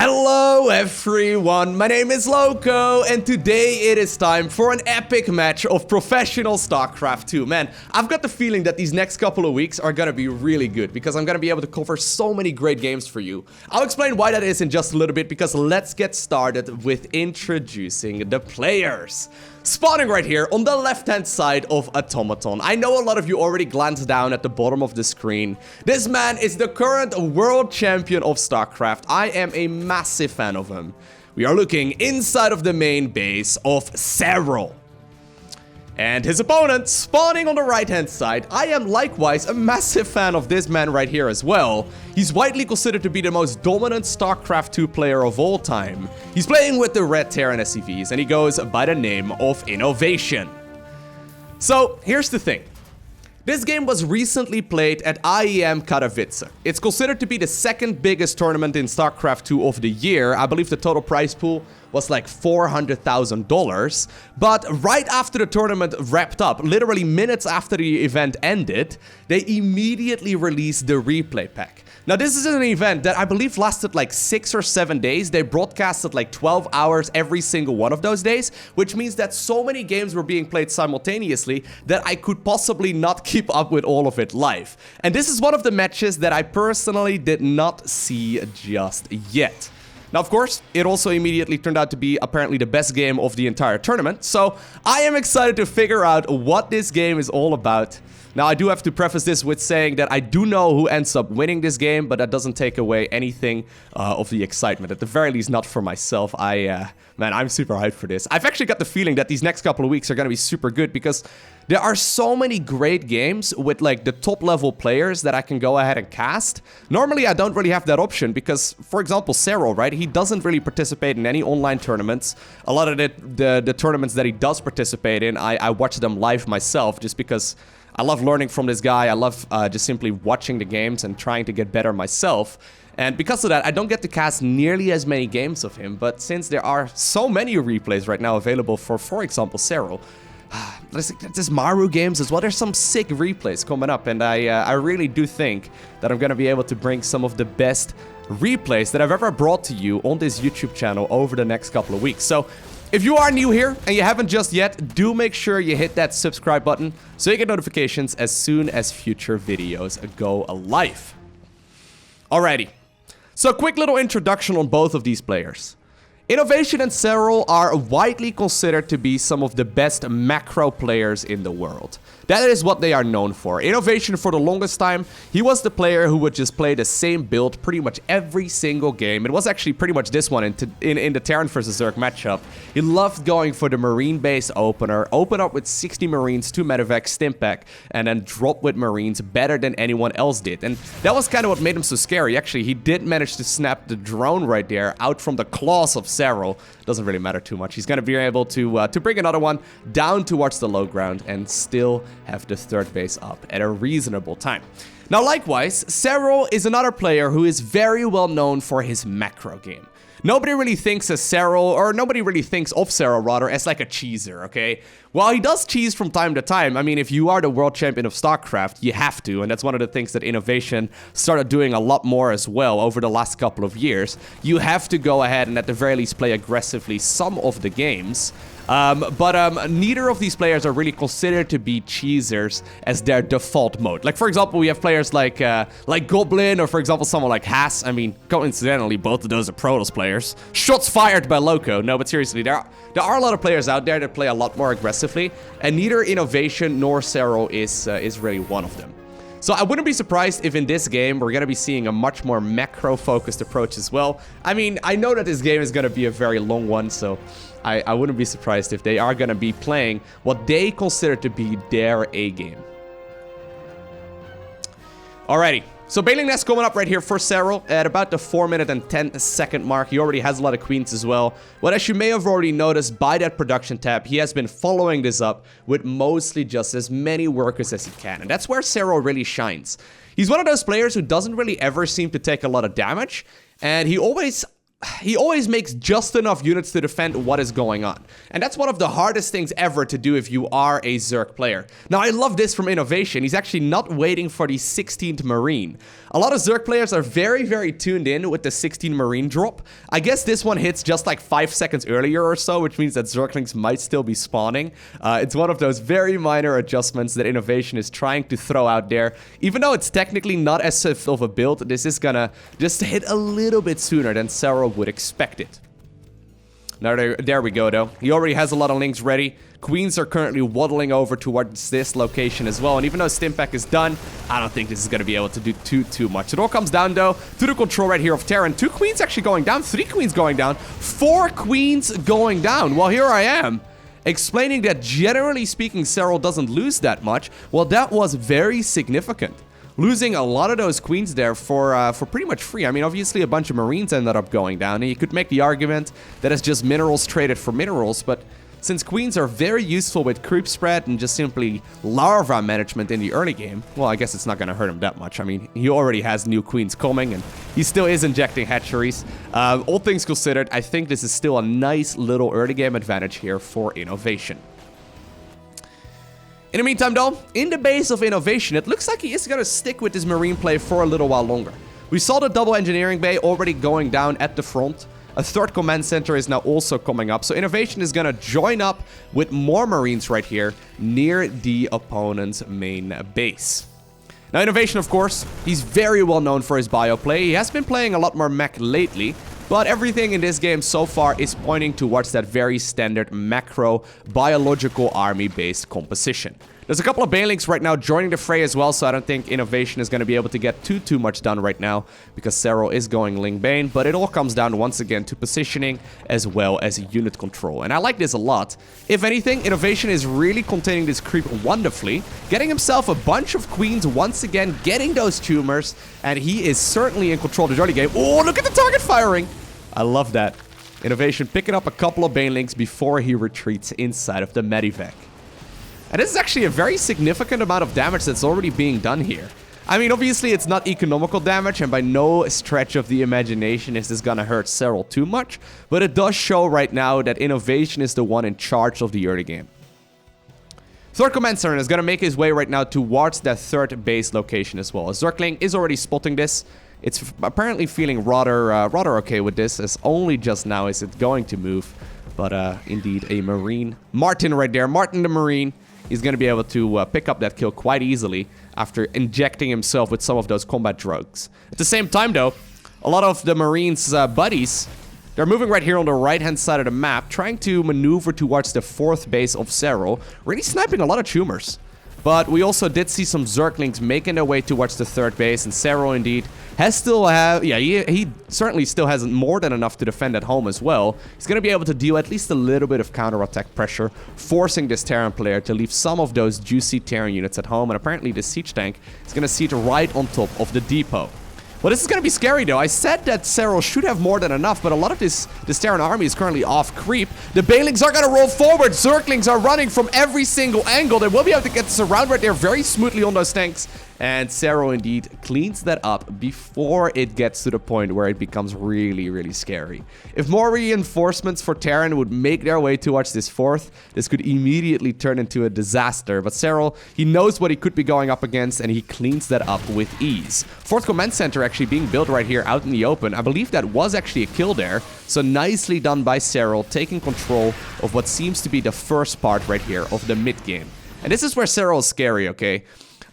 Hello everyone, my name is Lowko, and today it is time for an epic match of professional StarCraft 2. Man, I've got the feeling that these next couple of weeks are gonna be really good, because I'm gonna be able to cover so many great games for you. I'll explain why that is in just a little bit, because let's get started with introducing the players. Spawning right here on the left-hand side of Automaton. I know a lot of you already glanced down at the bottom of the screen. This man is the current world champion of StarCraft. I am a massive fan of him. We are looking inside of the main base of Serral. And his opponent, spawning on the right-hand side. I am likewise a massive fan of this man right here as well. He's widely considered to be the most dominant StarCraft 2 player of all time. He's playing with the red Terran SCVs, and he goes by the name of Innovation. So, here's the thing. This game was recently played at IEM Katowice. It's considered to be the second biggest tournament in StarCraft 2 of the year. I believe the total prize pool was like $400,000. But right after the tournament wrapped up, literally minutes after the event ended, they immediately released the replay pack. Now, this is an event that I believe lasted like 6 or 7 days. They broadcasted like 12 hours every single one of those days, which means that so many games were being played simultaneously that I could possibly not keep up with all of it live. And this is one of the matches that I personally did not see just yet. Now, of course, it also immediately turned out to be apparently the best game of the entire tournament, so I am excited to figure out what this game is all about. Now, I do have to preface this with saying that I do know who ends up winning this game, but that doesn't take away anything of the excitement. At the very least, not for myself. Man, I'm super hyped for this. I've actually got the feeling that these next couple of weeks are going to be super good, because there are so many great games with like the top level players that I can go ahead and cast. Normally, I don't really have that option because, for example, Serral, right? He doesn't really participate in any online tournaments. A lot of the tournaments that he does participate in, I watch them live myself just because I love learning from this guy. I love just simply watching the games and trying to get better myself. And because of that, I don't get to cast nearly as many games of him. But since there are so many replays right now available for example, Serral, there's Maru games as well. There's some sick replays coming up. And I really do think that I'm going to be able to bring some of the best replays that I've ever brought to you on this YouTube channel over the next couple of weeks. So if you are new here and you haven't just yet, do make sure you hit that subscribe button so you get notifications as soon as future videos go live. Alrighty, so a quick little introduction on both of these players. Innovation and Serral are widely considered to be some of the best macro players in the world. That is what they are known for. Innovation, for the longest time, he was the player who would just play the same build pretty much every single game. It was actually pretty much this one in the Terran versus Zerg matchup. He loved going for the Marine base opener, open up with 60 Marines, 2 medevac, Stimpack, and then drop with Marines better than anyone else did. And that was kind of what made him so scary. Actually, he did manage to snap the drone right there out from the claws of Serral. Doesn't really matter too much. He's going to be able to bring another one down towards the low ground and still have the third base up at a reasonable time. Now, likewise, Serral is another player who is very well known for his macro game. Nobody really thinks of Serral rather, as like a cheeser, okay? While he does cheese from time to time, I mean, if you are the world champion of StarCraft, you have to, and that's one of the things that Innovation started doing a lot more as well over the last couple of years. You have to go ahead and at the very least play aggressively some of the games. But neither of these players are really considered to be cheesers as their default mode. Like, for example, we have players like Goblin, or for example, someone like Haas. I mean, coincidentally, both of those are Protoss players. Shots fired by Lowko. No, but seriously, there are a lot of players out there that play a lot more aggressively, and neither Innovation nor Serral is really one of them. So I wouldn't be surprised if in this game we're going to be seeing a much more macro-focused approach as well. I mean, I know that this game is going to be a very long one, so I wouldn't be surprised if they are going to be playing what they consider to be their A-game. Alrighty, so Bailing Nest coming up right here for Serral at about the 4-minute and 10-second mark. He already has a lot of queens as well. But as you may have already noticed by that production tab, he has been following this up with mostly just as many workers as he can. And that's where Serral really shines. He's one of those players who doesn't really ever seem to take a lot of damage. And he always he always makes just enough units to defend what is going on. And that's one of the hardest things ever to do if you are a Zerg player. Now, I love this from Innovation. He's actually not waiting for the 16th Marine. A lot of Zerg players are very, very tuned in with the 16 Marine drop. I guess this one hits just like 5 seconds earlier or so, which means that Zerglings might still be spawning. It's one of those very minor adjustments that Innovation is trying to throw out there. Even though it's technically not as swift of a build, this is gonna just hit a little bit sooner than Serral would expect it. Now there we go though. He already has a lot of links ready. Queens are currently waddling over towards this location as well. And even though Stimpack is done, I don't think this is going to be able to do too much. It all comes down though to the control right here of Terran. 2 queens actually going down, 3 queens going down, 4 queens going down. Well, here I am explaining that generally speaking, Serral doesn't lose that much. Well, that was very significant. Losing a lot of those queens there for pretty much free. I mean, obviously a bunch of Marines ended up going down, and you could make the argument that it's just minerals traded for minerals, but since queens are very useful with creep spread and just simply larva management in the early game, well, I guess it's not going to hurt him that much. I mean, he already has new queens coming, and he still is injecting hatcheries. All things considered, I think this is still a nice little early game advantage here for Innovation. In the meantime, though, in the base of Innovation, it looks like he is going to stick with his Marine play for a little while longer. We saw the double engineering bay already going down at the front. A 3rd command center is now also coming up, so Innovation is going to join up with more Marines right here near the opponent's main base. Now, Innovation, of course, he's very well known for his bio play. He has been playing a lot more mech lately, but everything in this game so far is pointing towards that very standard macro biological army-based composition. There's a couple of Banelings right now joining the fray as well, so I don't think Innovation is going to be able to get too much done right now because Serral is going Ling Bane, but it all comes down once again to positioning as well as unit control. And I like this a lot. If anything, Innovation is really containing this creep wonderfully, getting himself a bunch of queens once again, getting those tumors, and he is certainly in control of the early game. Oh, look at the target firing! I love that. Innovation picking up a couple of Banelings before he retreats inside of the Medivac. And this is actually a very significant amount of damage that's already being done here. I mean, obviously it's not economical damage, and by no stretch of the imagination is this gonna hurt Serral too much, but it does show right now that Innovation is the one in charge of the early game. 3rd command center is gonna make his way right now towards that 3rd base location as well. A Zergling is already spotting this. It's apparently feeling rather okay with this, as only just now is it going to move. But indeed, a Marine. Martin right there, Martin the Marine. He's going to be able to pick up that kill quite easily after injecting himself with some of those combat drugs. At the same time, though, a lot of the Marines' buddies, they're moving right here on the right-hand side of the map, trying to maneuver towards the 4th base of Serral, really sniping a lot of tumors. But we also did see some Zerglings making their way towards the 3rd base, and Serral indeed has still he certainly still has more than enough to defend at home as well. He's going to be able to deal at least a little bit of counterattack pressure, forcing this Terran player to leave some of those juicy Terran units at home, and apparently the siege tank is going to siege right on top of the depot. Well, this is going to be scary, though. I said that Serral should have more than enough, but a lot of this Terran army is currently off creep. The Banelings are going to roll forward. Zerglings are running from every single angle. They will be able to get this around right there very smoothly on those tanks. And Serral indeed cleans that up before it gets to the point where it becomes really scary. If more reinforcements for Terran would make their way towards this 4th, this could immediately turn into a disaster. But Serral, he knows what he could be going up against, and he cleans that up with ease. 4th command center actually being built right here out in the open. I believe that was actually a kill there. So nicely done by Serral, taking control of what seems to be the first part right here of the mid game. And this is where Serral is scary, okay?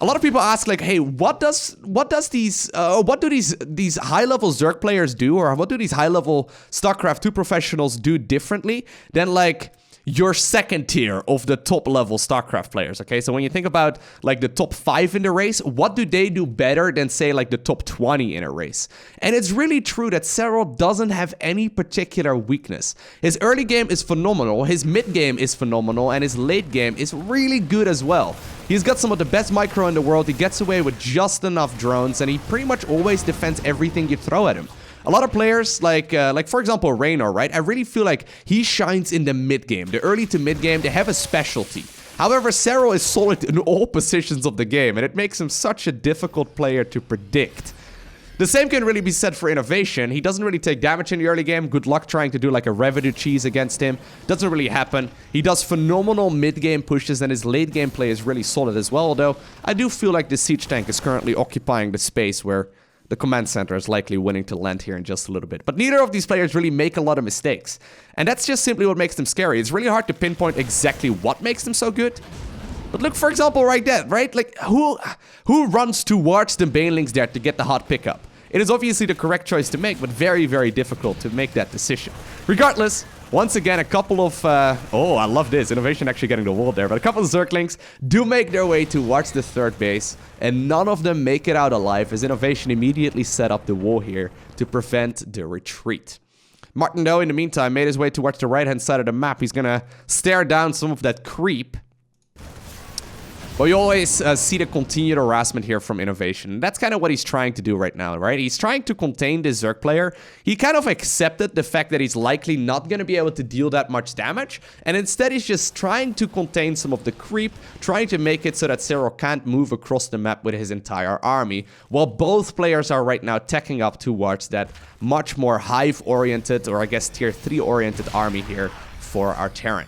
A lot of people ask, like, hey, what do these high-level Zerg players do, or what do these high-level StarCraft 2 professionals do differently than, like, your 2nd tier of the top-level StarCraft players, okay? So when you think about, like, the top 5 in the race, what do they do better than, say, like, the top 20 in a race? And it's really true that Serral doesn't have any particular weakness. His early game is phenomenal, his mid game is phenomenal, and his late game is really good as well. He's got some of the best micro in the world, he gets away with just enough drones, and he pretty much always defends everything you throw at him. A lot of players, like for example, Raynor, right? I really feel like he shines in the mid game. The early to mid game, they have a specialty. However, Serral is solid in all positions of the game, and it makes him such a difficult player to predict. The same can really be said for Innovation. He doesn't really take damage in the early game. Good luck trying to do like a revenue cheese against him. Doesn't really happen. He does phenomenal mid-game pushes, and his late-game play is really solid as well, although I do feel like the siege tank is currently occupying the space where the command center is likely winning to land here in just a little bit. But neither of these players really make a lot of mistakes. And that's just simply what makes them scary. It's really hard to pinpoint exactly what makes them so good. But look, for example, right there, right? Like, who runs towards the banelings there to get the hot pickup? It is obviously the correct choice to make, but very, very difficult to make that decision. Regardless, once again, a couple of... oh, I love this. Innovation actually getting the wall there. But a couple of Zerglings do make their way towards the third base, and none of them make it out alive, as Innovation immediately set up the wall here to prevent the retreat. Martin, though, in the meantime, made his way towards the right-hand side of the map. He's gonna stare down some of that creep. But you always see the continued harassment here from Innovation. That's kind of what he's trying to do right now, right? He's trying to contain this Zerg player. He kind of accepted the fact that he's likely not going to be able to deal that much damage. And instead, he's just trying to contain some of the creep, trying to make it so that Serral can't move across the map with his entire army. While both players are right now teching up towards that much more hive-oriented, or I guess tier 3-oriented army here for our Terran.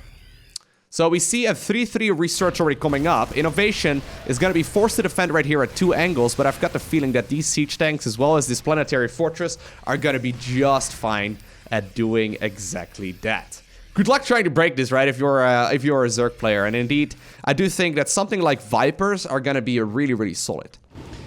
So we see a 3-3 research already coming up. Innovation is going to be forced to defend right here at 2 angles, but I've got the feeling that these siege tanks, as well as this planetary fortress, are going to be just fine at doing exactly that. Good luck trying to break this, right, if you're a Zerg player. And indeed, I do think that something like Vipers are going to be really, really solid.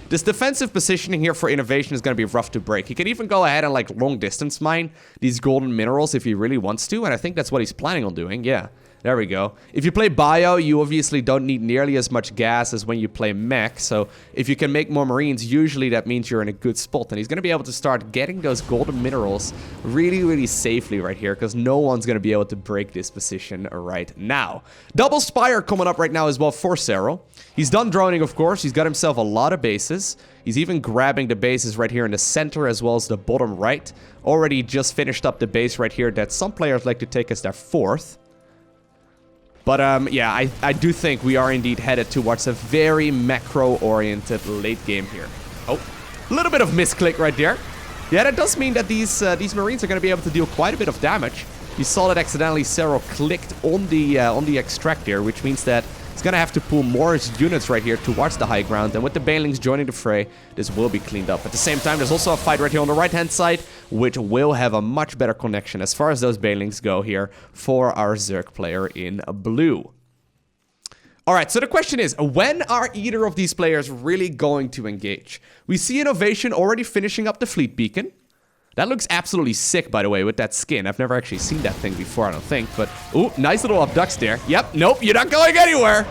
This defensive positioning here for Innovation is going to be rough to break. He can even go ahead and like long distance mine these golden minerals if he really wants to, and I think that's what he's planning on doing, yeah. There we go. If you play Bio, you obviously don't need nearly as much gas as when you play Mech. So if you can make more Marines, usually that means you're in a good spot. And he's going to be able to start getting those golden minerals really, really safely right here, because no one's going to be able to break this position right now. Double Spire coming up right now as well for Serral. He's done droning, of course. He's got himself a lot of bases. He's even grabbing the bases right here in the center as well as the bottom right. Already just finished up the base right here that some players like to take as their 4th. But yeah, I do think we are indeed headed towards a very macro-oriented late game here. Oh, a little bit of misclick right there. Yeah, that does mean that these Marines are going to be able to deal quite a bit of damage. You saw that accidentally Serral clicked on the extract there, which means that it's going to have to pull more units right here towards the high ground. And with the banelings joining the fray, this will be cleaned up. At the same time, there's also a fight right here on the right-hand side, which will have a much better connection as far as those banelings go here for our Zerg player in blue. Alright, so the question is, when are either of these players really going to engage? We see Innovation already finishing up the fleet beacon. That looks absolutely sick, by the way, with that skin. I've never actually seen that thing before, I don't think. But, ooh, nice little abducts there. Yep, nope, you're not going anywhere.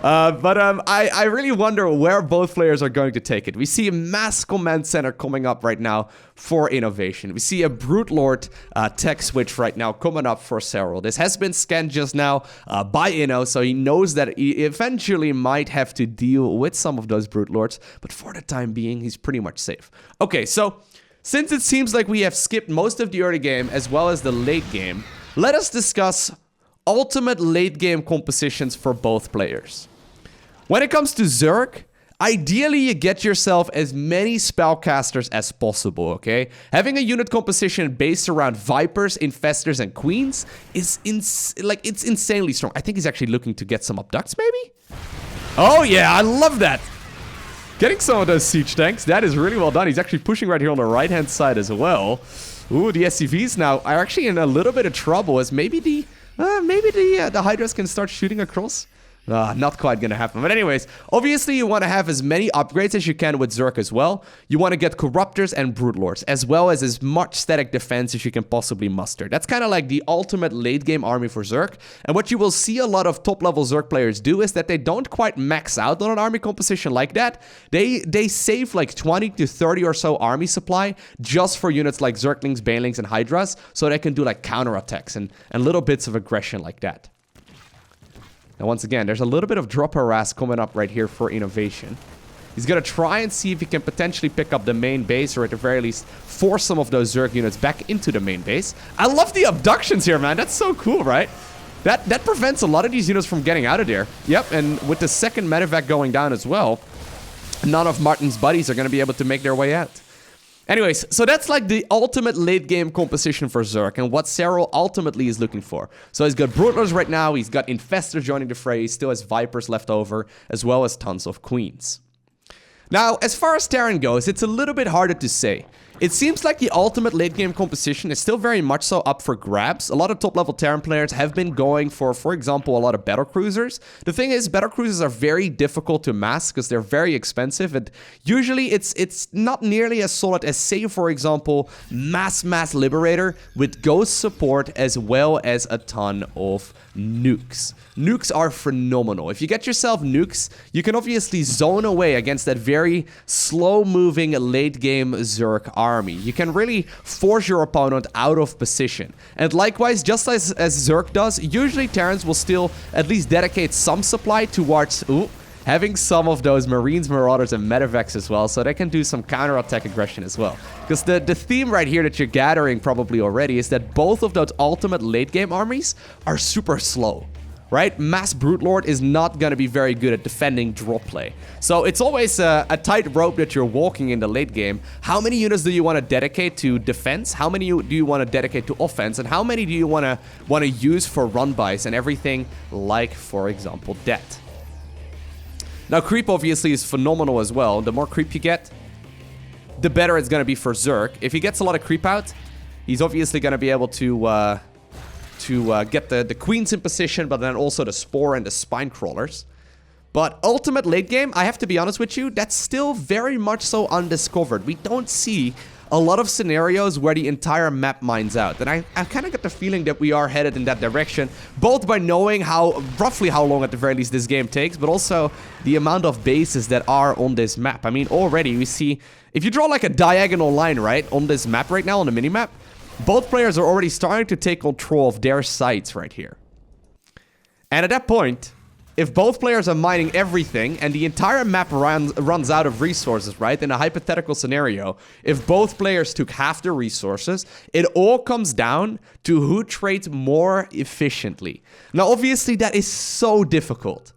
I really wonder where both players are going to take it. We see a mass command center coming up right now for Innovation. We see a Brute Lord tech switch right now coming up for Serral. This has been scanned just now by Inno, so he knows that he eventually might have to deal with some of those Brute Lords. But for the time being, he's pretty much safe. Okay, so since it seems like we have skipped most of the early game as well as the late game, let us discuss ultimate late game compositions for both players. When it comes to Zerg, ideally you get yourself as many spellcasters as possible, okay? Having a unit composition based around Vipers, Infestors, and Queens is it's insanely strong. I think he's actually looking to get some abducts, maybe? Oh yeah, I love that! Getting some of those siege tanks, that is really well done. He's actually pushing right here on the right-hand side as well. Ooh, the SCVs now are actually in a little bit of trouble, as maybe the Hydras can start shooting across. Not quite gonna happen. But anyways, obviously you want to have as many upgrades as you can with Zerg as well. You want to get Corruptors and Brute Lords, as well as much static defense as you can possibly muster. That's kind of like the ultimate late game army for Zerg. And what you will see a lot of top level Zerg players do is that they don't quite max out on an army composition like that. They save like 20 to 30 or so army supply just for units like Zerglings, Banelings, and Hydras, so they can do like counterattacks and little bits of aggression like that. And once again, there's a little bit of drop harass coming up right here for Innovation. He's going to try and see if he can potentially pick up the main base, or at the very least force some of those Zerg units back into the main base. I love the abductions here, man. That's so cool, right? That prevents a lot of these units from getting out of there. Yep, and with the second medevac going down as well, none of Martin's buddies are going to be able to make their way out. Anyways, so that's like the ultimate late game composition for Zerg and what Serral ultimately is looking for. So he's got Broodlers right now, he's got Infestors joining the fray, he still has Vipers left over, as well as tons of Queens. Now, as far as Terran goes, it's a little bit harder to say. It seems like the ultimate late game composition is still very much so up for grabs. A lot of top level Terran players have been going for example, a lot of battle cruisers. The thing is, battle cruisers are very difficult to mass because they're very expensive, and usually it's not nearly as solid as, say, for example, Mass Liberator with ghost support as well as a ton of nukes. Nukes are phenomenal. If you get yourself nukes, you can obviously zone away against that very slow-moving late-game Zerg army. You can really force your opponent out of position. And likewise, just as Zerg does, usually Terrans will still at least dedicate some supply towards having some of those Marines, Marauders, and Medevacs as well, so they can do some counter-attack aggression as well. Because the theme right here that you're gathering probably already is that both of those ultimate late-game armies are super slow. Right? Mass Broodlord is not going to be very good at defending drop play. So it's always a tight rope that you're walking in the late game. How many units do you want to dedicate to defense? How many do you want to dedicate to offense? And how many do you want to use for run-bys and everything like, for example, that? Now, creep obviously is phenomenal as well. The more creep you get, the better it's going to be for Zerg. If he gets a lot of creep out, he's obviously going to be able to get the queens in position, but then also the spore and the spine crawlers. But ultimate late game, I have to be honest with you, that's still very much so undiscovered. We don't see a lot of scenarios where the entire map mines out. And I kind of get the feeling that we are headed in that direction, both by knowing roughly how long at the very least this game takes, but also the amount of bases that are on this map. I mean, already we see, if you draw like a diagonal line, right, on this map right now, on the minimap, both players are already starting to take control of their sites right here. And at that point, if both players are mining everything and the entire map runs out of resources, right? In a hypothetical scenario, if both players took half the resources, it all comes down to who trades more efficiently. Now, obviously, that is so difficult,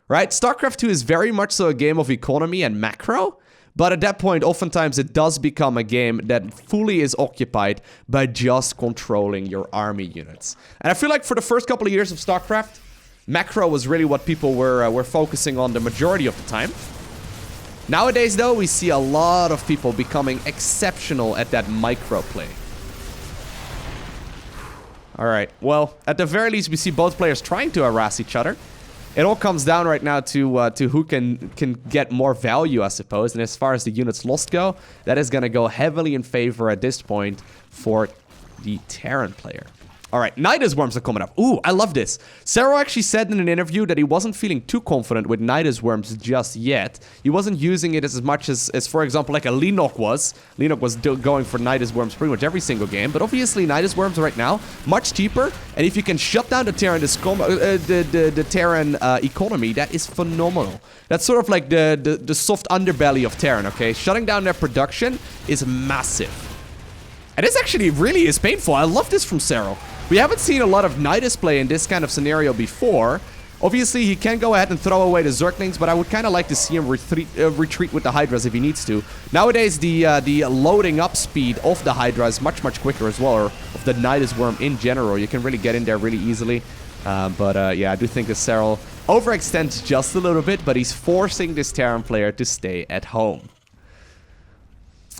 right? StarCraft 2 is very much so a game of economy and macro. But at that point, oftentimes it does become a game that fully is occupied by just controlling your army units. And I feel like for the first couple of years of StarCraft, macro was really what people were focusing on the majority of the time. Nowadays, though, we see a lot of people becoming exceptional at that micro play. All right, well, at the very least, we see both players trying to harass each other. It all comes down right now to who can get more value, I suppose. And as far as the units lost go, that is going to go heavily in favor at this point for the Terran player. All right, Nidus Worms are coming up. Ooh, I love this. Serral actually said in an interview that he wasn't feeling too confident with Nidus Worms just yet. He wasn't using it as much as for example, like a Lenok was. Lenok was going for Nidus Worms pretty much every single game. But obviously, Nidus Worms right now, much cheaper. And if you can shut down the Terran, the Terran economy, that is phenomenal. That's sort of like the soft underbelly of Terran, okay? Shutting down their production is massive. And this actually really is painful. I love this from Serral. We haven't seen a lot of Nidus play in this kind of scenario before. Obviously, he can go ahead and throw away the Zerglings, but I would kind of like to see him retreat with the Hydras if he needs to. Nowadays, the loading up speed of the Hydra is much, much quicker as well, or of the Nidus Worm in general. You can really get in there really easily. Yeah, I do think that Serral overextends just a little bit, but he's forcing this Terran player to stay at home.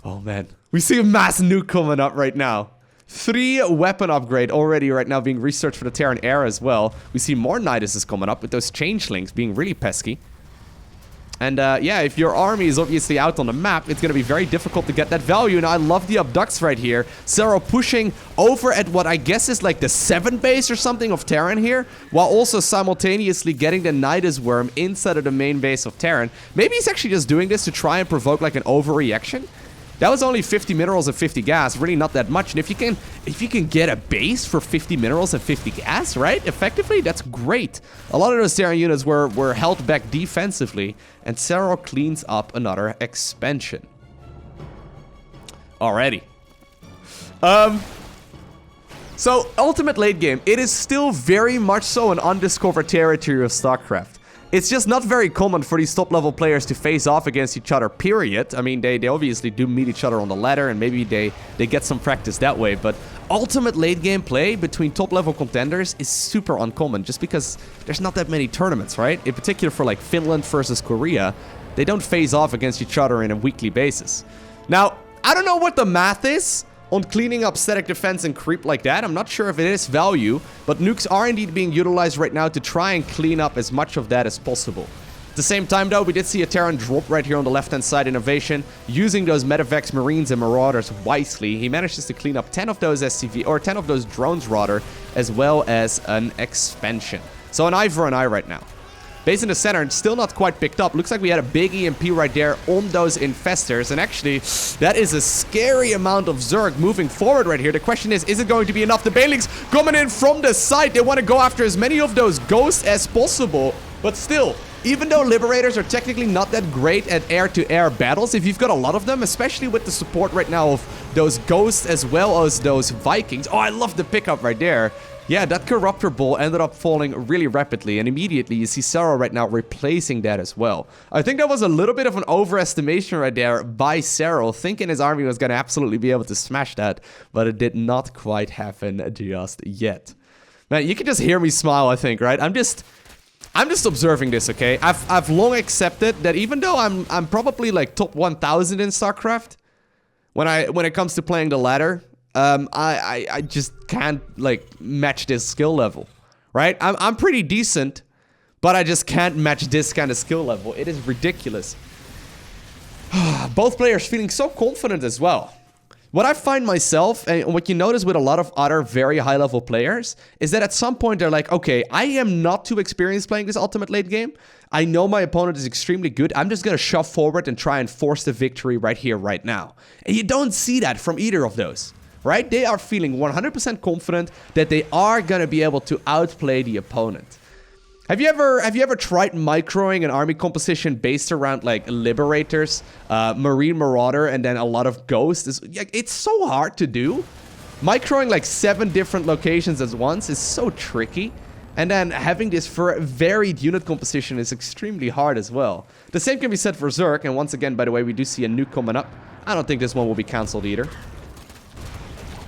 Oh, man. We see a mass nuke coming up right now. 3 weapon upgrade already right now being researched for the Terran era as well. We see more Niduses coming up with those changelings being really pesky. And yeah, if your army is obviously out on the map, it's going to be very difficult to get that value. And I love the abducts right here. Serral pushing over at what I guess is like the 7 base or something of Terran here, while also simultaneously getting the Nidus Worm inside of the main base of Terran. Maybe he's actually just doing this to try and provoke like an overreaction. That was only 50 minerals and 50 gas, really not that much. And if you can get a base for 50 minerals and 50 gas, right? Effectively, that's great. A lot of those Terran units were held back defensively, and Serral cleans up another expansion. Alrighty. So, ultimate late game, it is still very much so an undiscovered territory of StarCraft. It's just not very common for these top-level players to face off against each other, period. I mean, they obviously do meet each other on the ladder, and maybe they get some practice that way, but ultimate late-game play between top-level contenders is super uncommon, just because there's not that many tournaments, right? In particular for, like, Finland versus Korea, they don't face off against each other on a weekly basis. Now, I don't know what the math is on cleaning up static defense and creep like that. I'm not sure if it is value, but nukes are indeed being utilized right now to try and clean up as much of that as possible. At the same time, though, we did see a Terran drop right here on the left-hand side innovation, using those Medevacs, Marines, and Marauders wisely. He manages to clean up 10 of those SCV, or 10 of those drones, rather, as well as an expansion. So an eye for an eye right now. Base in the center, and still not quite picked up. Looks like we had a big EMP right there on those infestors. And actually, that is a scary amount of Zerg moving forward right here. The question is it going to be enough? The Banelings coming in from the side. They want to go after as many of those ghosts as possible. But still, even though Liberators are technically not that great at air-to-air battles, if you've got a lot of them, especially with the support right now of those ghosts as well as those Vikings. Oh, I love the pickup right there. Yeah, that Corruptor Ball ended up falling really rapidly, and immediately you see Serral right now replacing that as well. I think that was a little bit of an overestimation right there by Serral, thinking his army was going to absolutely be able to smash that, but it did not quite happen just yet. Man, you can just hear me smile, I think, right? I'm just observing this, okay? I've long accepted that even though I'm probably like top 1000 in StarCraft, when it comes to playing the ladder, I just can't, like, match this skill level, right? I'm pretty decent, but I just can't match this kind of skill level. It is ridiculous. Both players feeling so confident as well. What I find myself, and what you notice with a lot of other very high-level players, is that at some point they're like, okay, I am not too experienced playing this ultimate late game. I know my opponent is extremely good. I'm just going to shove forward and try and force the victory right here, right now. And you don't see that from either of those, right? They are feeling 100% confident that they are going to be able to outplay the opponent. Have you ever tried microing an army composition based around, like, Liberators, Marine Marauder, and then a lot of Ghosts? It's so hard to do. Microing, like, 7 different locations at once is so tricky. And then having this for a varied unit composition is extremely hard as well. The same can be said for Zerg, and once again, by the way, we do see a nuke coming up. I don't think this one will be cancelled either.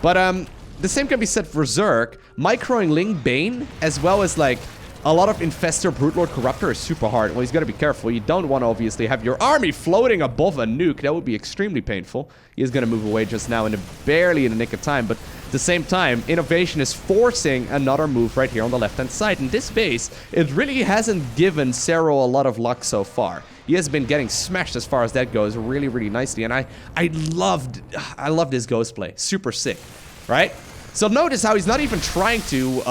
But, the same can be said for Zerg. Microing Ling Bane, as well as, like, a lot of Infestor, Brute Corruptor is super hard. Well, he's got to be careful. You don't want to obviously have your army floating above a nuke. That would be extremely painful. He is going to move away just now barely in the nick of time. But at the same time, Innovation is forcing another move right here on the left-hand side. And this base, it really hasn't given Serral a lot of luck so far. He has been getting smashed as far as that goes really, really nicely. And I love this ghost play. Super sick, right? So notice how he's not even trying to,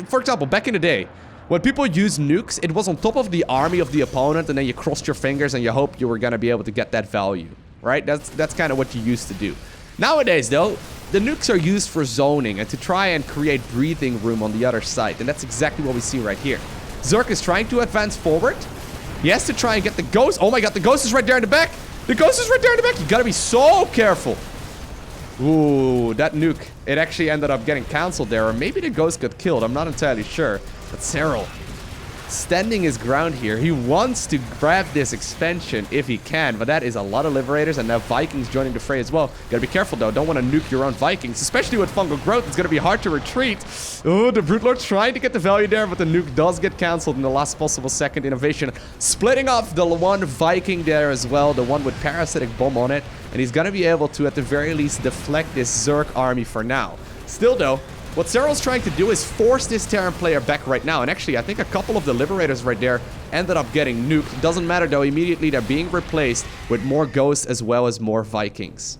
for example, back in the day, when people use nukes, it was on top of the army of the opponent, and then you crossed your fingers and you hope you were going to be able to get that value, right? That's kind of what you used to do. Nowadays, though, the nukes are used for zoning and to try and create breathing room on the other side, and that's exactly what we see right here. Zerg is trying to advance forward. He has to try and get the ghost. Oh my god, the ghost is right there in the back. The ghost is right there in the back. You gotta be so careful. Ooh, that nuke. It actually ended up getting cancelled there, or maybe the ghost got killed. I'm not entirely sure. But Serral, standing his ground here. He wants to grab this expansion if he can, but that is a lot of Liberators, and now Vikings joining the fray as well. Gotta be careful, though. Don't want to nuke your own Vikings, especially with fungal growth. It's gonna be hard to retreat. Oh, the Brute Lord trying to get the value there, but the nuke does get cancelled in the last possible second. Innovation splitting off the one Viking there as well, the one with Parasitic Bomb on it, and he's gonna be able to, at the very least, deflect this Zerg army for now. Still, though, what Serral's trying to do is force this Terran player back right now. And actually, I think a couple of the Liberators right there ended up getting nuked. Doesn't matter, though. Immediately, they're being replaced with more Ghosts as well as more Vikings.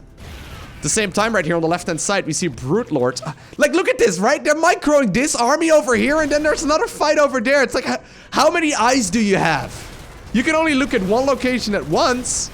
At the same time, right here on the left-hand side, we see Brute Lords. Like, look at this, right? They're microing this army over here, and then there's another fight over there. It's like, how many eyes do you have? You can only look at one location at once.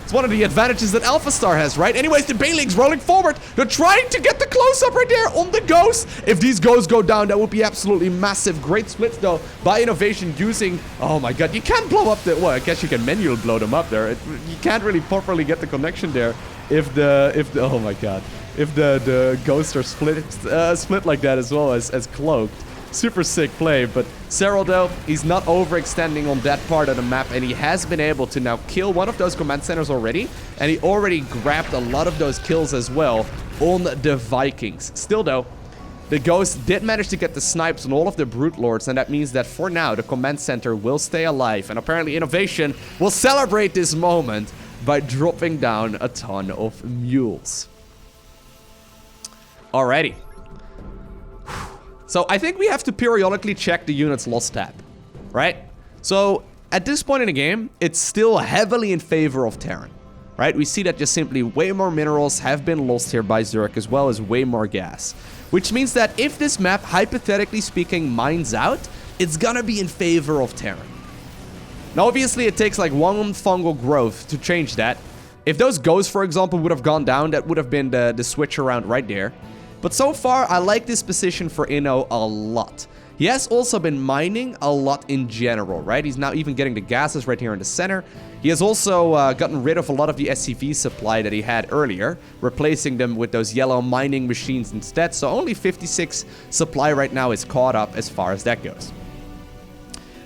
It's one of the advantages that Alpha Star has, right? Anyways, the Banelings rolling forward. They're trying to get the close-up right there on the Ghost. If these Ghosts go down, that would be absolutely massive. Great splits, though, by Innovation using... Oh, my God. You can't blow up the... Well, I guess you can manually blow them up there. You can't really properly get the connection there if the... Oh, my God. If the Ghosts are split like that as well as cloaked. Super sick play, but Serral, though, he's not overextending on that part of the map, and he has been able to now kill one of those command centers already, and he already grabbed a lot of those kills as well on the Vikings. Still, though, the Ghost did manage to get the snipes on all of the Brute Lords, and that means that for now, the command center will stay alive, and apparently Innovation will celebrate this moment by dropping down a ton of mules. Alrighty. So I think we have to periodically check the unit's loss tab, right? So at this point in the game, it's still heavily in favor of Terran, right? We see that just simply way more minerals have been lost here by Zerg, as well as way more gas. Which means that if this map, hypothetically speaking, mines out, it's gonna be in favor of Terran. Now obviously it takes like one fungal growth to change that. If those ghosts, for example, would have gone down, that would have been the switch around right there. But so far, I like this position for Inno a lot. He has also been mining a lot in general, right? He's now even getting the gases right here in the center. He has also gotten rid of a lot of the SCV supply that he had earlier, replacing them with those yellow mining machines instead. So only 56 supply right now is caught up as far as that goes.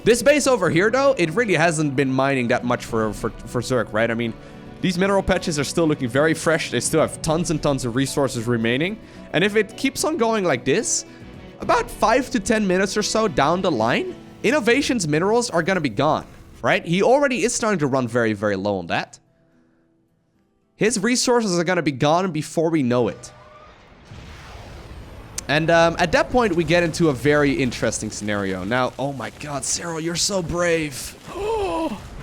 This base over here, though, it really hasn't been mining that much for Zerg, right? I mean, these mineral patches are still looking very fresh. They still have tons and tons of resources remaining. And if it keeps on going like this, about 5 to 10 minutes or so down the line, Innovation's minerals are going to be gone, right? He already is starting to run very, very low on that. His resources are going to be gone before we know it. And at that point, we get into a very interesting scenario. Now, oh my god, Serral, you're so brave.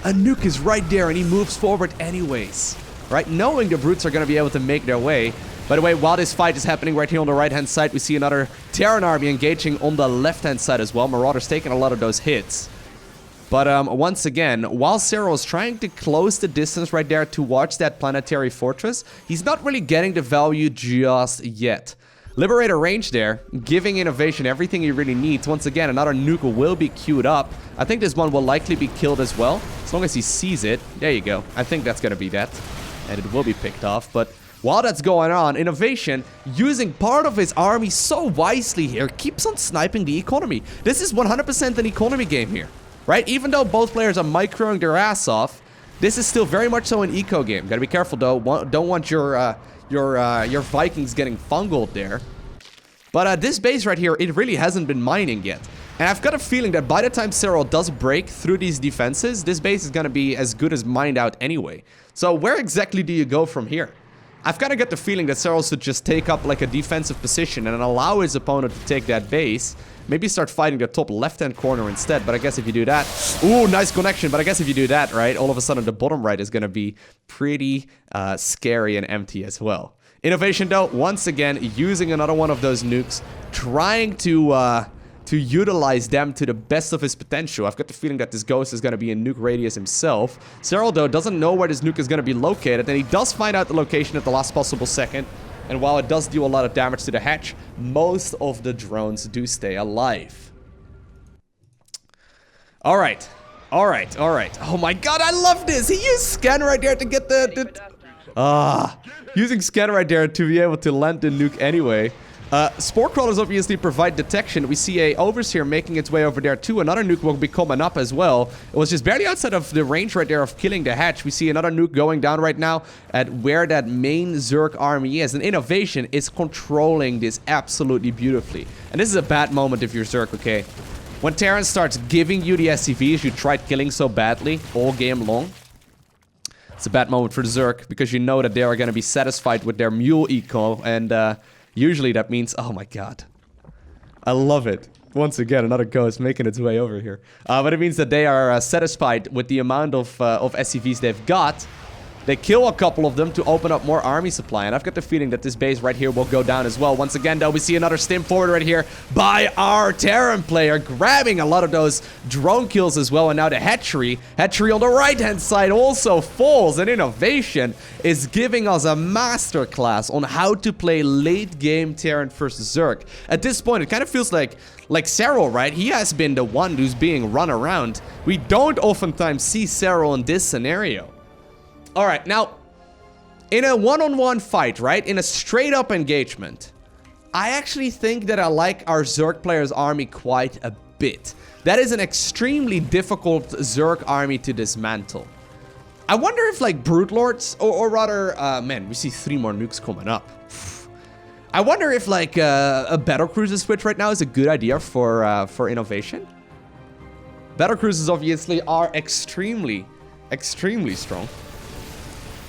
A nuke is right there, and he moves forward anyways, right? Knowing the brutes are going to be able to make their way. By the way, while this fight is happening right here on the right-hand side, we see another Terran army engaging on the left-hand side as well. Marauder's taking a lot of those hits. But once again, while Serral is trying to close the distance right there towards that planetary fortress, he's not really getting the value just yet. Liberator range there, giving Innovation everything he really needs. Once again, another nuke will be queued up. I think this one will likely be killed as well, as long as he sees it. There you go. I think that's going to be that. And it will be picked off. But while that's going on, Innovation, using part of his army so wisely here, keeps on sniping the economy. This is 100% an economy game here, right? Even though both players are microing their ass off, this is still very much so an eco game. Gotta be careful though. Don't want your Vikings getting fungled there. But this base right here, it really hasn't been mining yet. And I've got a feeling that by the time Serral does break through these defenses, this base is going to be as good as mined out anyway. So where exactly do you go from here? I've kind of got the feeling that Serral should just take up like a defensive position and allow his opponent to take that base. Maybe start fighting the top left-hand corner instead. But I guess if you do that... Ooh, nice connection. But I guess if you do that, right, all of a sudden the bottom right is going to be pretty scary and empty as well. Innovation, though, once again, using another one of those nukes, trying to utilize them to the best of his potential. I've got the feeling that this ghost is going to be in nuke radius himself. Serral, though, doesn't know where this nuke is going to be located, and he does find out the location at the last possible second. And while it does do a lot of damage to the hatch, most of the drones do stay alive. Alright. Alright, alright. Oh my god, I love this! He used scan right there to get using scan right there to be able to land the nuke anyway. Spore crawlers obviously provide detection. We see a overseer making its way over there too. Another nuke will be coming up as well. It was just barely outside of the range right there of killing the hatch. We see another nuke going down right now at where that main Zerg army is. And Innovation is controlling this absolutely beautifully. And this is a bad moment if you're Zerg, okay? When Terran starts giving you the SCVs you tried killing so badly all game long, it's a bad moment for the Zerg because you know that they are going to be satisfied with their mule eco, and usually that means... Oh my god. I love it. Once again, another ghost making its way over here. But it means that they are satisfied with the amount of SCVs they've got. They kill a couple of them to open up more army supply, and I've got the feeling that this base right here will go down as well. Once again, though, we see another stim forward right here by our Terran player, grabbing a lot of those drone kills as well, and now the hatchery on the right-hand side also falls, and Innovation is giving us a masterclass on how to play late-game Terran versus Zerg. At this point, it kind of feels like Serral, right? He has been the one who's being run around. We don't oftentimes see Serral in this scenario. Alright, now, in a one-on-one fight, right? In a straight-up engagement, I actually think that I like our Zerg player's army quite a bit. That is an extremely difficult Zerg army to dismantle. I wonder if, like, Brute Lords, or rather, man, we see 3 more nukes coming up. I wonder if, like, a Battlecruiser switch right now is a good idea for innovation. Battlecruisers obviously are extremely strong.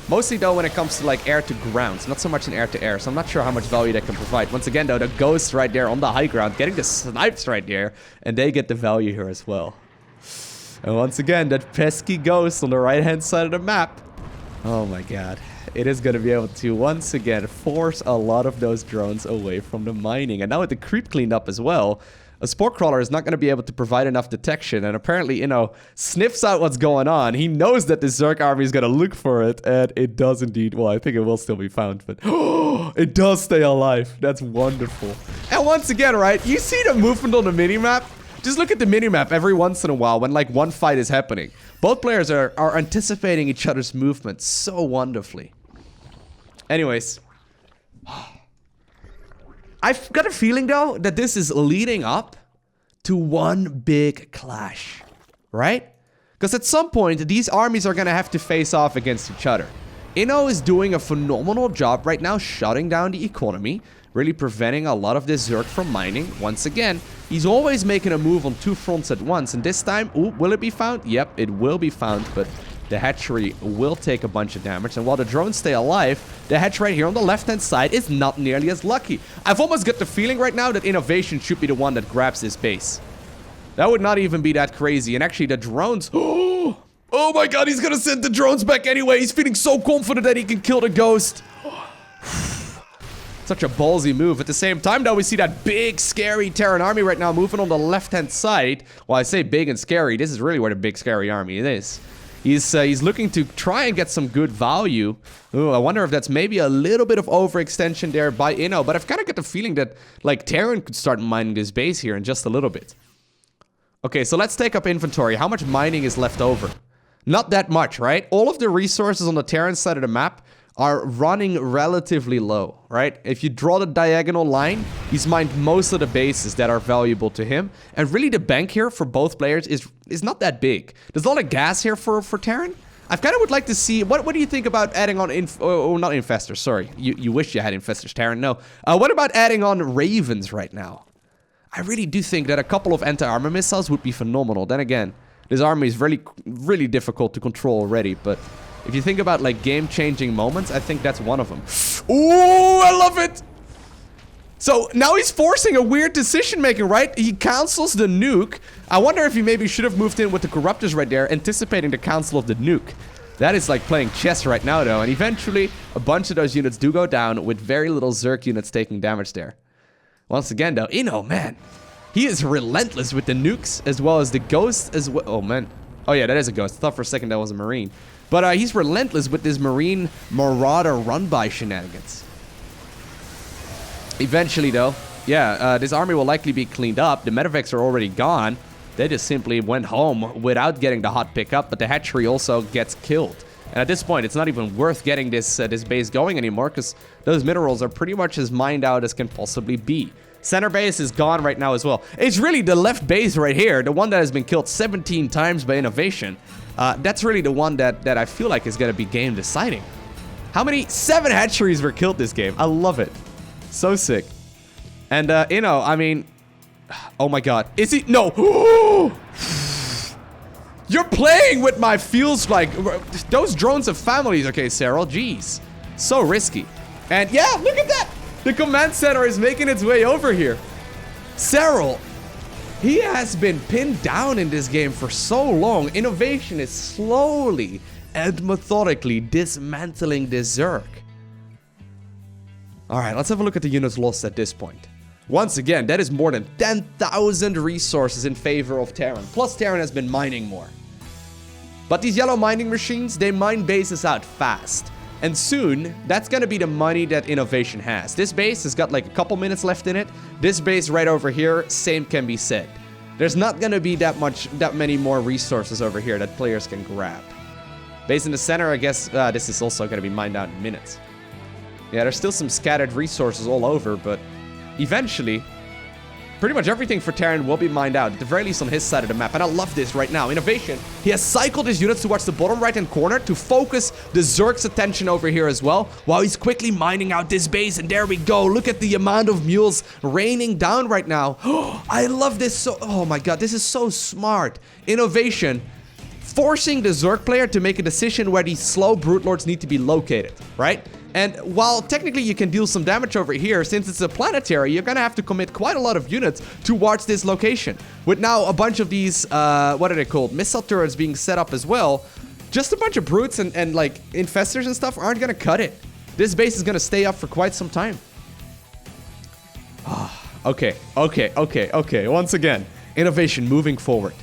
Mostly, though, when it comes to, like, air to ground, not so much in air to air, so I'm not sure how much value they can provide. Once again, though, the Ghosts right there on the high ground, getting the snipes right there, and they get the value here as well. And once again, that pesky Ghost on the right-hand side of the map. Oh my god. It is going to be able to, once again, force a lot of those drones away from the mining. And now with the creep cleaned up as well, a Spore Crawler is not going to be able to provide enough detection. And apparently, you know, sniffs out what's going on. He knows that the Zerg army is going to look for it. And it does indeed. Well, I think it will still be found. But it does stay alive. That's wonderful. And once again, right, you see the movement on the minimap? Just look at the minimap every once in a while when, like, one fight is happening. Both players are anticipating each other's movements so wonderfully. Anyways. I've got a feeling, though, that this is leading up to one big clash. Right? Because at some point, these armies are going to have to face off against each other. Inno is doing a phenomenal job right now shutting down the economy. Really preventing a lot of this Zerg from mining. Once again, he's always making a move on 2 fronts at once. And this time, ooh, will it be found? Yep, it will be found. But the hatchery will take a bunch of damage. And while the drones stay alive, the hatch right here on the left-hand side is not nearly as lucky. I've almost got the feeling right now that Innovation should be the one that grabs this base. That would not even be that crazy. And actually, the drones... Oh my god, he's gonna send the drones back anyway. He's feeling so confident that he can kill the Ghost. Such a ballsy move. At the same time, though, we see that big, scary Terran army right now moving on the left-hand side. Well, I say big and scary. This is really where the big, scary army is. He's looking to try and get some good value. Ooh, I wonder if that's maybe a little bit of overextension there by Inno. But I've kind of got the feeling that, like, Terran could start mining this base here in just a little bit. Okay, so let's take up inventory. How much mining is left over? Not that much, right? All of the resources on the Terran side of the map are running relatively low, right? If you draw the diagonal line, he's mined most of the bases that are valuable to him. And really the bank here for both players is not that big. There's a lot of gas here for Terran. I kind of would like to see, what do you think about adding on, not Infestors, sorry. You wish you had Infestors, Terran, no. What about adding on Ravens right now? I really do think that a couple of anti-armor missiles would be phenomenal. Then again, this army is really difficult to control already, but... if you think about, like, game-changing moments, I think that's one of them. Ooh, I love it! So, now he's forcing a weird decision-making, right? He cancels the nuke. I wonder if he maybe should have moved in with the Corruptors right there, anticipating the cancel of the nuke. That is like playing chess right now, though. And eventually, a bunch of those units do go down, with very little Zerg units taking damage there. Once again, though, Inno, man. He is relentless with the nukes, as well as the Ghosts as well. Oh, man. Oh, yeah, that is a Ghost. I thought for a second that was a Marine. But he's relentless with this Marine Marauder run-by shenanigans. Eventually, though, yeah, this army will likely be cleaned up. The medevacs are already gone. They just simply went home without getting the hot pickup, but the hatchery also gets killed. And at this point, it's not even worth getting this base going anymore, because those minerals are pretty much as mined out as can possibly be. Center base is gone right now as well. It's really the left base right here, the one that has been killed 17 times by Innovation. That's really the one that I feel like is going to be game deciding. How many? 7 hatcheries were killed this game. I love it. So sick. And, you know, I mean... oh my god. Is he? No! You're playing with my feels like... those drones have families. Okay, Serral. Jeez. So risky. And yeah, look at that! The command center is making its way over here. Serral. He has been pinned down in this game for so long. Innovation is slowly and methodically dismantling this Zerg. Alright, let's have a look at the units lost at this point. Once again, that is more than 10,000 resources in favor of Terran. Plus, Terran has been mining more. But these yellow mining machines, they mine bases out fast. And soon, that's gonna be the money that Innovation has. This base has got like a couple minutes left in it. This base right over here, same can be said. There's not gonna be that many more resources over here that players can grab. Base in the center, I guess this is also gonna be mined out in minutes. Yeah, there's still some scattered resources all over, but eventually, pretty much everything for Terran will be mined out, at the very least on his side of the map. And I love this right now. Innovation. He has cycled his units towards the bottom right-hand corner to focus the Zerg's attention over here as well, while he's quickly mining out this base. And there we go. Look at the amount of mules raining down right now. I love this so... Oh my god, this is so smart. Innovation. Forcing the Zerg player to make a decision where these slow Brute Lords need to be located, right? And while technically you can deal some damage over here, since it's a planetary, you're gonna have to commit quite a lot of units towards this location. With now a bunch of these, what are they called? Missile turrets being set up as well. Just a bunch of brutes and like infestors and stuff aren't gonna cut it. This base is gonna stay up for quite some time. Okay. Once again, innovation moving forward.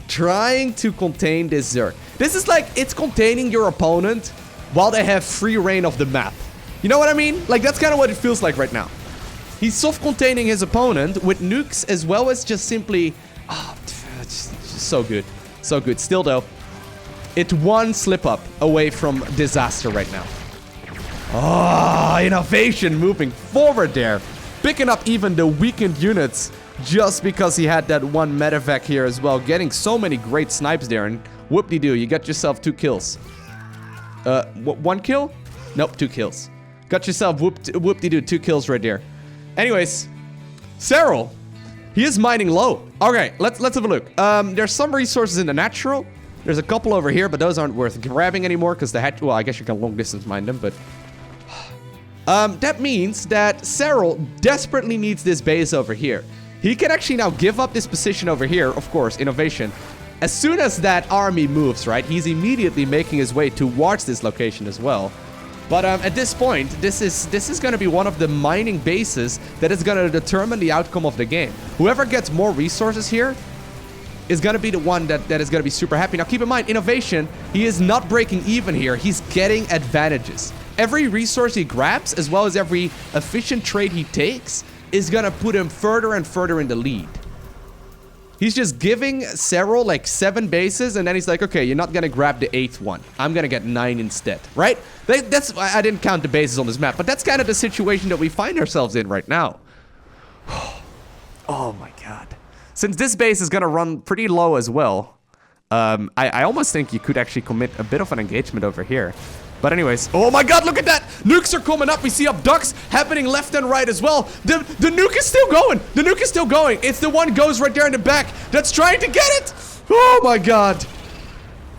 Trying to contain this Zerg. This is like, it's containing your opponent while they have free reign of the map. You know what I mean? Like, that's kind of what it feels like right now. He's soft-containing his opponent with nukes as well as just simply... Oh, it's just so good. So good. Still, though, it's one slip-up away from disaster right now. Oh, innovation moving forward there. Picking up even the weakened units just because he had that one medevac here as well. Getting so many great snipes there, and whoop-de-doo, you got yourself 2 kills. 1 kill? Nope, 2 kills. Got yourself whoop-de-doo, 2 kills right there. Anyways, Serral, he is mining low. Okay, let's have a look. There's some resources in the natural. There's a couple over here, but those aren't worth grabbing anymore because the hatch... Well, I guess you can long distance mine them, but... that means that Serral desperately needs this base over here. He can actually now give up this position over here, of course, innovation. As soon as that army moves, right, he's immediately making his way towards this location as well. But at this point, this is going to be one of the mining bases that is going to determine the outcome of the game. Whoever gets more resources here is going to be the one that is going to be super happy. Now, keep in mind, innovation, he is not breaking even here. He's getting advantages. Every resource he grabs, as well as every efficient trade he takes, is going to put him further and further in the lead. He's just giving Serral like 7 bases, and then he's like, okay, you're not gonna grab the 8th one. I'm gonna get 9 instead, right? That's I didn't count the bases on this map, but that's kind of the situation that we find ourselves in right now. Oh my god. Since this base is gonna run pretty low as well, I almost think you could actually commit a bit of an engagement over here. But anyways, oh my god, look at that! Nukes are coming up. We see abducts happening left and right as well. The nuke is still going. The nuke is still going. It's the one goes right there in the back that's trying to get it. Oh my god.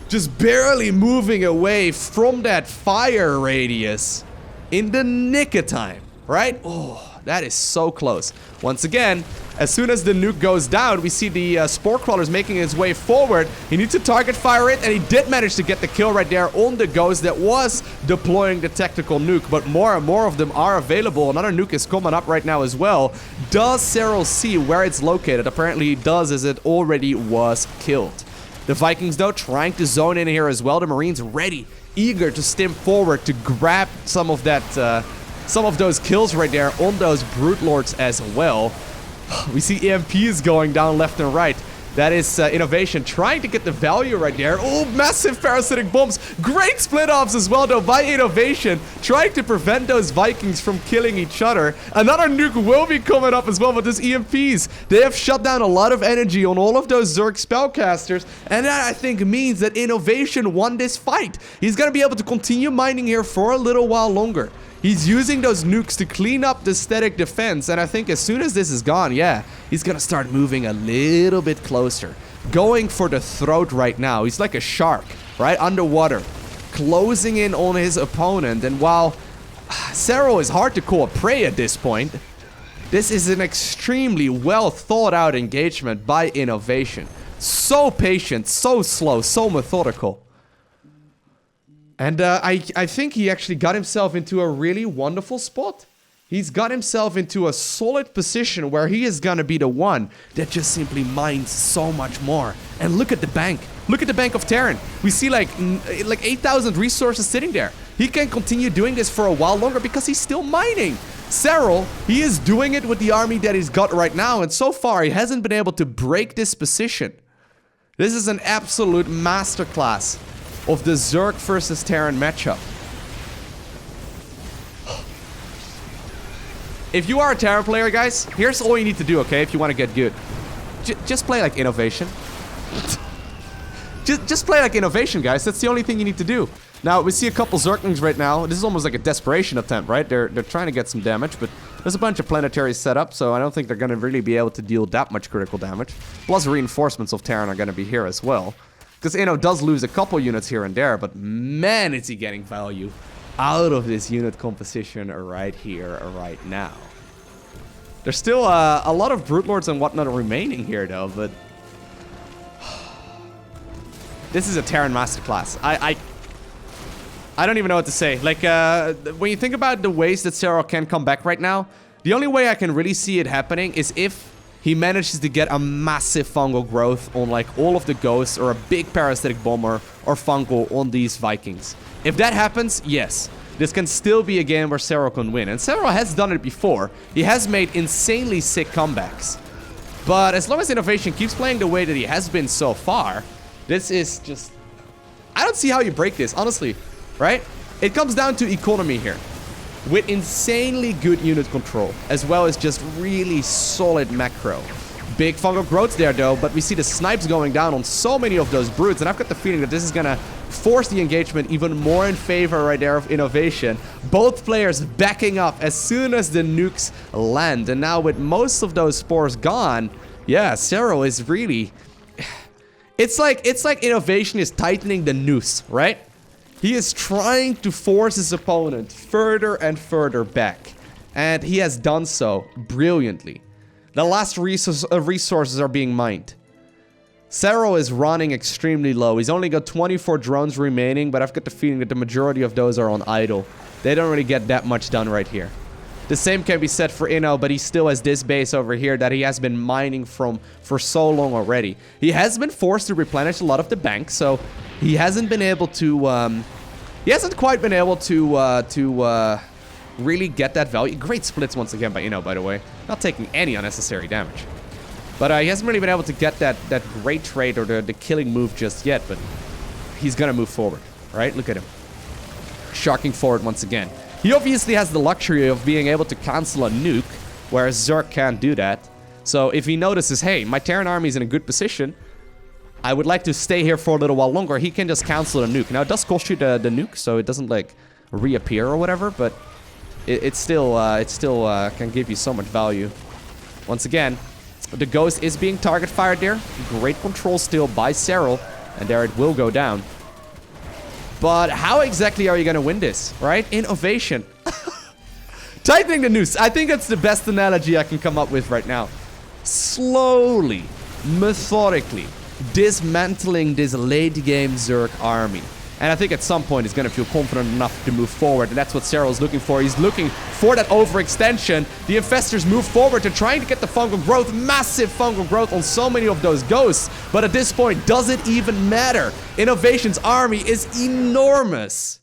Just barely moving away from that fire radius in the nick of time, right? Oh, that is so close. Once again, as soon as the nuke goes down, we see the spore crawlers making his way forward. He needs to target fire it, and he did manage to get the kill right there on the ghost that was deploying the tactical nuke. But more and more of them are available. Another nuke is coming up right now as well. Does Serral see where it's located? Apparently he does, as it already was killed. The Vikings, though, trying to zone in here as well. The Marines ready, eager to stim forward to grab some of that, some of those kills right there on those Brute Lords as well. We see EMPs going down left and right. That is innovation trying to get the value right there. Oh, massive parasitic bombs. Great split-offs as well, though, by innovation. Trying to prevent those Vikings from killing each other. Another nuke will be coming up as well with those EMPs. They have shut down a lot of energy on all of those Zerg spellcasters. And that, I think, means that innovation won this fight. He's going to be able to continue mining here for a little while longer. He's using those nukes to clean up the static defense, and I think as soon as this is gone, yeah, he's gonna start moving a little bit closer. Going for the throat right now. He's like a shark, right? Underwater. Closing in on his opponent, and while Serral is hard to call a prey at this point, this is an extremely well thought out engagement by innovation. So patient, so slow, so methodical. And I think he actually got himself into a really wonderful spot. He's got himself into a solid position where he is gonna be the one that just simply mines so much more. And look at the bank. Look at the bank of Terran. We see like 8,000 resources sitting there. He can continue doing this for a while longer because he's still mining. Serral, he is doing it with the army that he's got right now. And so far, he hasn't been able to break this position. This is an absolute masterclass of the Zerg versus Terran matchup. If you are a Terran player, guys, here's all you need to do, okay, if you want to get good. Just play like Innovation. just play like Innovation, guys. That's the only thing you need to do. Now, we see a couple Zerglings right now. This is almost like a desperation attempt, right? They're trying to get some damage, but there's a bunch of planetaries set up, so I don't think they're going to really be able to deal that much critical damage. Plus, reinforcements of Terran are going to be here as well. Because Inno does lose a couple units here and there, but man, is he getting value out of this unit composition right here, right now. There's still a lot of Brute Lords and whatnot remaining here, though, but... This is a Terran masterclass. I don't even know what to say. Like, when you think about the ways that Serral can come back right now, the only way I can really see it happening is if he manages to get a massive fungal growth on, like, all of the ghosts, or a big parasitic bomber or fungal on these Vikings. If that happens, yes, this can still be a game where Serral can win. And Serral has done it before. He has made insanely sick comebacks. But as long as Innovation keeps playing the way that he has been so far, this is just... I don't see how you break this, honestly. Right? It comes down to economy here. With insanely good unit control, as well as just really solid macro. Big fungal growth there, though, but we see the snipes going down on so many of those brutes, and I've got the feeling that this is gonna force the engagement even more in favor right there of Innovation. Both players backing up as soon as the nukes land, and now with most of those spores gone, yeah, Serral is really... It's like Innovation is tightening the noose, right? He is trying to force his opponent further and further back. And he has done so brilliantly. The last resources are being mined. Serral is running extremely low. He's only got 24 drones remaining, but I've got the feeling that the majority of those are on idle. They don't really get that much done right here. The same can be said for Inno, but he still has this base over here that he has been mining from for so long already. He has been forced to replenish a lot of the bank, so he hasn't been able to, he hasn't quite been able to really get that value. Great splits once again by Inno, by the way. Not taking any unnecessary damage. But he hasn't really been able to get that great trade or the killing move just yet, but he's gonna move forward, right? Look at him. Sharking forward once again. He obviously has the luxury of being able to cancel a nuke, whereas Zerg can't do that. So if he notices, hey, my Terran army is in a good position, I would like to stay here for a little while longer, he can just cancel the nuke. Now, it does cost you the nuke, so it doesn't, like, reappear or whatever, but it still can give you so much value. Once again, the Ghost is being target fired there. Great control still by Serral, and there it will go down. But how exactly are you going to win this, right? Innovation. Tightening the noose. I think that's the best analogy I can come up with right now. Slowly, methodically, dismantling this late-game Zerg army. And I think at some point he's going to feel confident enough to move forward. And that's what Serral's looking for. He's looking for that overextension. The Infestors move forward to trying to get the fungal growth. Massive fungal growth on so many of those ghosts. But at this point, does it even matter? Innovation's army is enormous.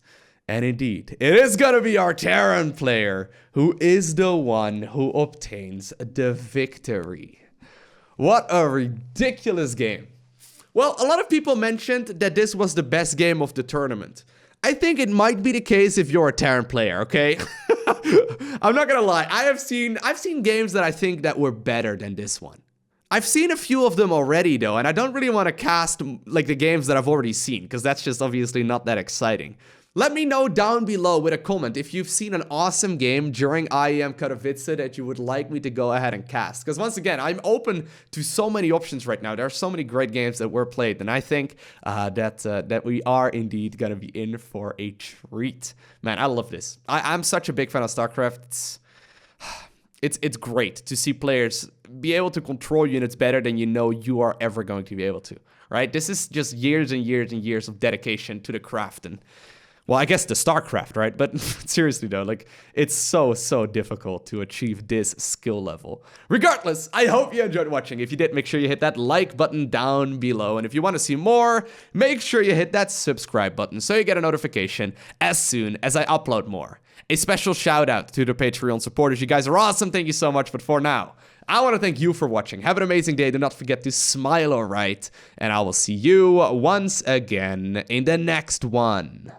And indeed, it is going to be our Terran player who is the one who obtains the victory. What a ridiculous game. Well, a lot of people mentioned that this was the best game of the tournament. I think it might be the case if you're a Terran player, okay? I'm not gonna lie, I've seen games that I think that were better than this one. I've seen a few of them already though, and I don't really want to cast like the games that I've already seen, because that's just obviously not that exciting. Let me know down below with a comment if you've seen an awesome game during IEM Katowice that you would like me to go ahead and cast. Because once again, I'm open to so many options right now. There are so many great games that were played, and I think that we are indeed going to be in for a treat. Man, I love this. I'm such a big fan of StarCraft. It's great to see players be able to control units better than you know you are ever going to be able to, right? This is just years and years and years of dedication to the craft and... Well, I guess the StarCraft, right? But seriously though, like, it's so difficult to achieve this skill level. Regardless, I hope you enjoyed watching. If you did, make sure you hit that like button down below. And if you want to see more, make sure you hit that subscribe button so you get a notification as soon as I upload more. A special shout out to the Patreon supporters. You guys are awesome. Thank you so much. But for now, I want to thank you for watching. Have an amazing day. Do not forget to smile, alright? And I will see you once again in the next one.